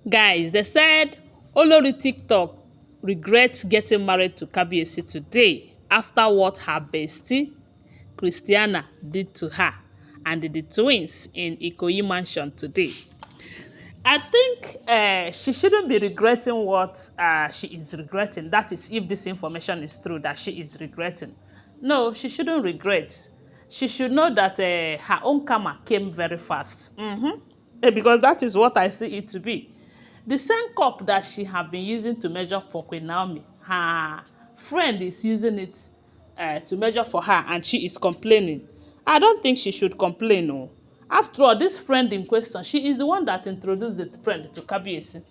Guys, they said Olori TikTok regrets getting married to Kabiyesi today after what her bestie Christiana did to her and the twins in Ikoyi mansion today. I think she shouldn't be regretting what she is regretting. That is, if this information is true that she is regretting. No, she shouldn't regret. She should know that her own karma came very fast. Because that is what I see it to be. The same cup that she have been using to measure for Queen Naomi, her friend is using it to measure for her, and she is complaining. I don't think she should complain. No. After all, this friend in question, she is the one that introduced the friend to Kabiyesi.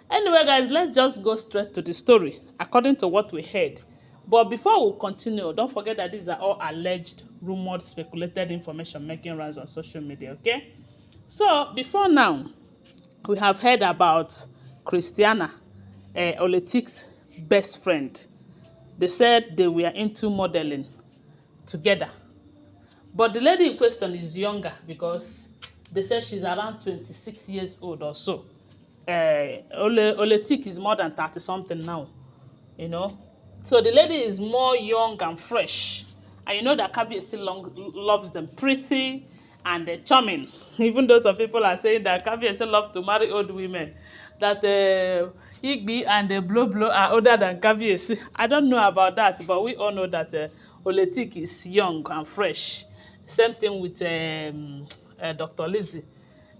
Anyway, guys, let's just go straight to the story according to what we heard. But before we continue, don't forget that these are all alleged, rumored, speculated information making rounds on social media, okay? So, before now, we have heard about Christiana, Oletik's best friend. They said they were into modeling together. But the lady in question is younger because they said she's around 26 years old or so. Oletik is more than 30 something now, you know. So the lady is more young and fresh. And you know that Kabiyesi loves them pretty and charming. Even though some people are saying that Kabiyesi loves to marry old women, that Igbi and Blow Blow are older than Kabiyesi. I don't know about that, but we all know that Oletik is young and fresh. Same thing with Dr. Lizzie,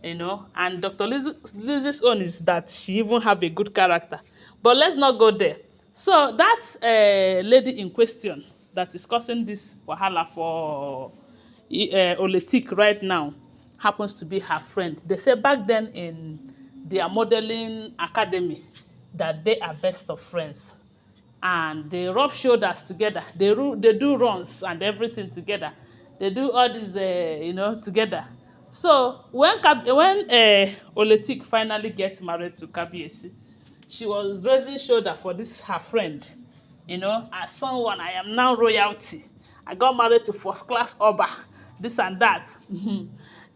you know. And Dr. Lizzie's own is that she even have a good character. But let's not go there. So that lady in question that is causing this wahala for Oletik right now happens to be her friend. They say back then in their modeling academy that they are best of friends. And they rub shoulders together. They do runs and everything together. They do all this, together. So when Oletik finally gets married to Kabiyesi, she was raising shoulder for this her friend. You know, as someone, I am now royalty. I got married to first class Oba, this and that.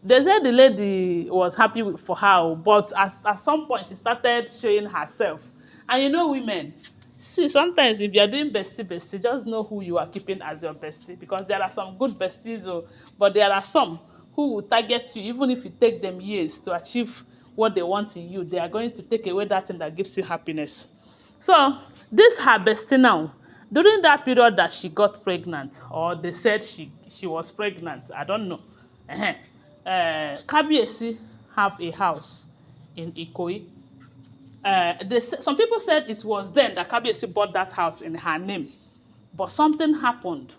They said the lady was happy for her, but at some point she started showing herself. And you know, women, see, sometimes if you're doing bestie, just know who you are keeping as your bestie, because there are some good besties, but there are some who will target you, even if it take them years to achieve what they want in you. They are going to take away that thing that gives you happiness. So this her bestie now, during that period that she got pregnant, or they said she was pregnant, I don't know. Kabiyesi have a house in Ikoyi. Some people said it was then that Kabiyesi bought that house in her name, but something happened.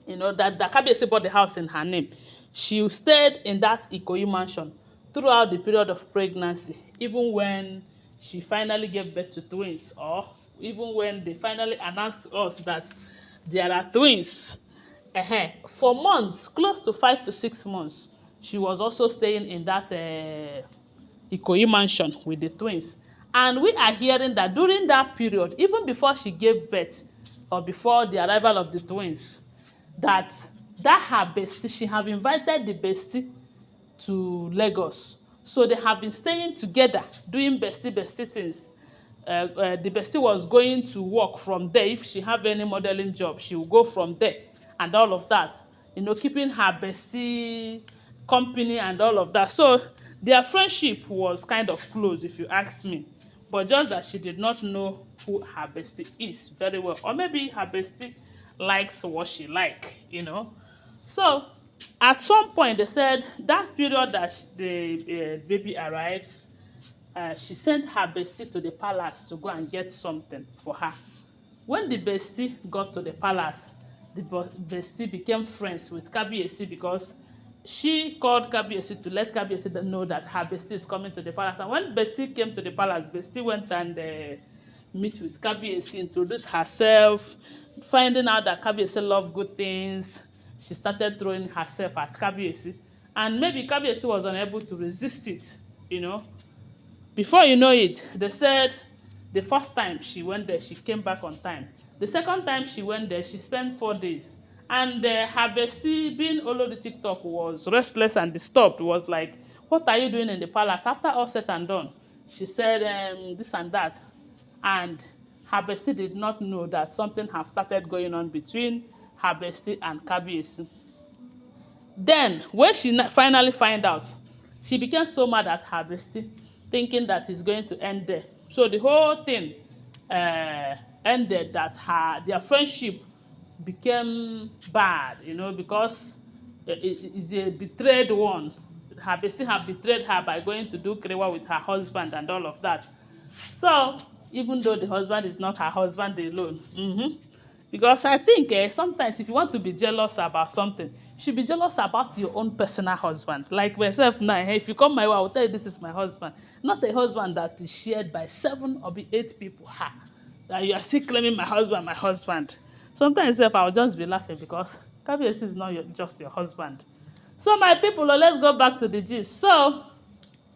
You know that Kabiyesi bought the house in her name. She stayed in that Ikoyi mansion throughout the period of pregnancy, even when she finally gave birth to twins, or even when they finally announced to us that there are twins. For months, close to 5 to 6 months, she was also staying in that Ikoyi mansion with the twins. And we are hearing that during that period, even before she gave birth, or before the arrival of the twins, that her bestie, she have invited the bestie to Lagos. So they have been staying together, doing bestie things. The bestie was going to work from there. If she have any modeling job, she will go from there and all of that. You know, keeping her bestie company and all of that. So their friendship was kind of close, if you ask me. But just that she did not know who her bestie is very well. Or maybe her bestie likes what she like, you know. So at some point they said that period that the baby arrives, she sent her bestie to the palace to go and get something for her. When the bestie got to the palace, the bestie became friends with Kabiyesi, because she called Kabiyesi to let Kabiyesi know that her bestie is coming to the palace. And when bestie came to the palace, bestie went and meet with Kabiyesi, introduced herself, finding out that Kabiyesi loved good things. She started throwing herself at Kabiyesi. And maybe Kabiyesi was unable to resist it, you know. Before you know it, they said the first time she went there, she came back on time. The second time she went there, she spent 4 days. And her bestie, being Olori TikTok, was restless and disturbed. Was like, what are you doing in the palace? After all said and done, She said this and that. And Her Bestie did not know that something have started going on between Her Bestie and Kabiyesi. Then, when she finally find out, she became so mad at Her Bestie, thinking that it's going to end there. So the whole thing ended that their friendship became bad, because it's a betrayed one. Her Bestie have betrayed her by going to do krewa with her husband and all of that. So, even though the husband is not her husband alone, because I think sometimes if you want to be jealous about something, you should be jealous about your own personal husband. Like myself now, if you come my way, I will tell you this is my husband. Not a husband that is shared by 7 or 8 people. Ha! That you are still claiming my husband, my husband. Sometimes I will just be laughing because Kabiyesi is not just your husband. So my people, let's go back to the gist. So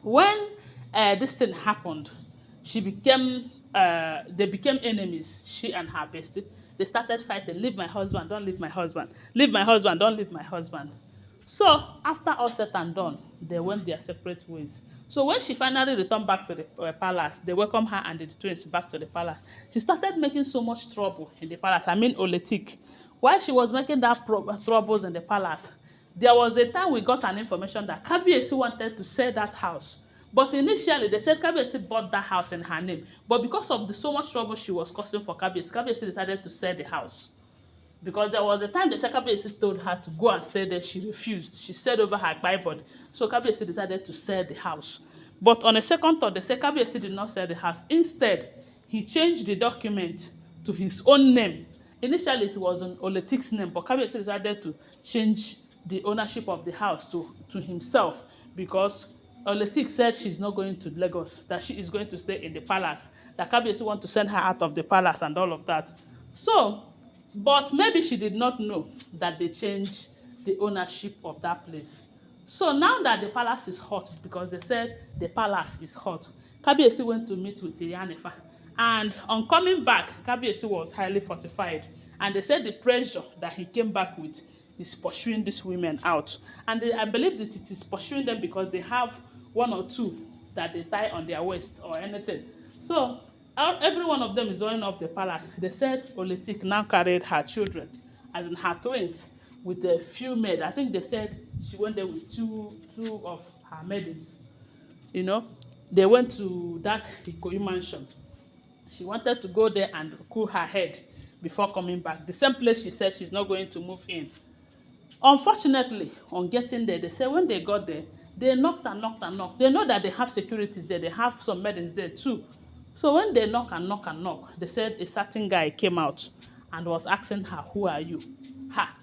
when this thing happened, they became enemies, she and Her Bestie. They started fighting, leave my husband, don't leave my husband. Leave my husband, don't leave my husband. So after all said and done, they went their separate ways. So when she finally returned back to the palace, they welcomed her and the twins back to the palace. She started making so much trouble in the palace. I mean, Oletik. While she was making that troubles in the palace, there was a time we got an information that Kabiyesi wanted to sell that house. But initially, they said Kabiyesi bought that house in her name. But because of the so much trouble she was causing for Kabiyesi, Kabiyesi decided to sell the house. Because there was a time the Kabiyesi told her to go and stay there. She refused. She said over her Bible. So Kabiyesi decided to sell the house. But on a second thought, they said Kabiyesi did not sell the house. Instead, he changed the document to his own name. Initially, it was on Oletik's name, but Kabiyesi decided to change the ownership of the house to himself because Oletik said she's not going to Lagos, that she is going to stay in the palace, that Kabiyesi want to send her out of the palace and all of that. So, but maybe she did not know that they changed the ownership of that place. So now that the palace is hot, because they said the palace is hot, Kabiyesi went to meet with Iyanifa. And on coming back, Kabiyesi was highly fortified. And they said the pressure that he came back with is pursuing these women out. And I believe that it is pursuing them because they have 1 or 2 that they tie on their waist or anything. So every one of them is running off the palace. They said Oletik now carried her children, as in her twins, with a few maids. I think they said she went there with two of her maidens. They went to that Ikoyi mansion. She wanted to go there and cool her head before coming back. The same place she said she's not going to move in. Unfortunately, on getting there, they said when they got there, they knocked and knocked and knocked. They know that they have securities there. They have some maidens there too. So when they knock and knock and knock, they said a certain guy came out and was asking her, "Who are you?" Ha!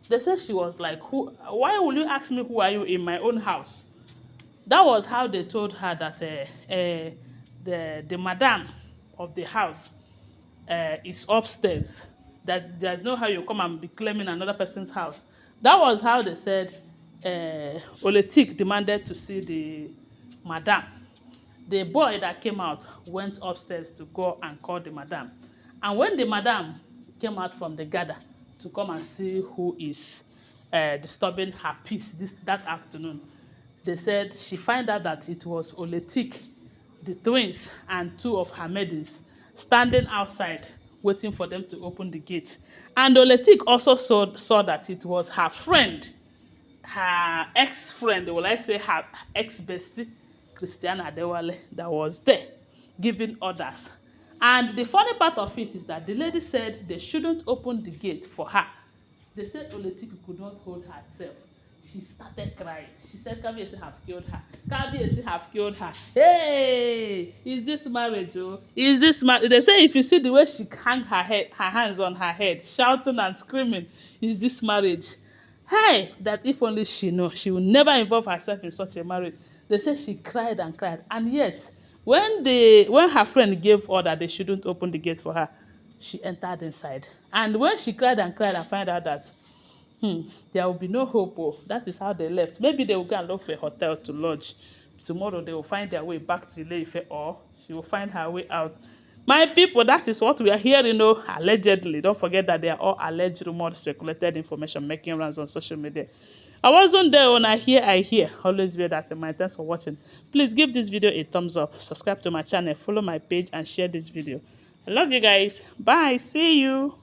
They said she was like, "Who? Why will you ask me who are you in my own house?" That was how they told her that the madam of the house is upstairs. That there's no how you come and be claiming another person's house. That was how they said Oletik demanded to see the madam. The boy that came out went upstairs to go and call the madam. And when the madam came out from the gather to come and see who is disturbing her peace that afternoon, they said she found out that it was Oletik, the twins, and 2 of her maidens standing outside waiting for them to open the gate. And Oletik also saw that it was her friend, her ex-friend, will I say her ex-bestie, Christiana Adewale, that was there giving orders. And the funny part of it is that the lady said they shouldn't open the gate for her. They said Oletik could not hold herself. She started crying. She said, Kabiyesi have killed her. Kabiyesi have killed her. Hey, is this marriage? Oh, is this marriage? They say if you see the way she hang her hands on her head, shouting and screaming, is this marriage? Hey, that if only she knew, she would never involve herself in such a marriage. They say she cried and cried. And yet, when her friend gave order they shouldn't open the gate for her, she entered inside. And when she cried and cried, I found out that there will be no hope. Oh, that is how they left. Maybe they will go and look for a hotel to lodge. Tomorrow they will find their way back to Ife, or she will find her way out. My people, that is what we are hearing, allegedly. Don't forget that they are all alleged, rumored, speculated information making rounds on social media. I wasn't there when I hear. Always bear that in mind. Thanks for watching. Please give this video a thumbs up. Subscribe to my channel. Follow my page and share this video. I love you guys. Bye. See you.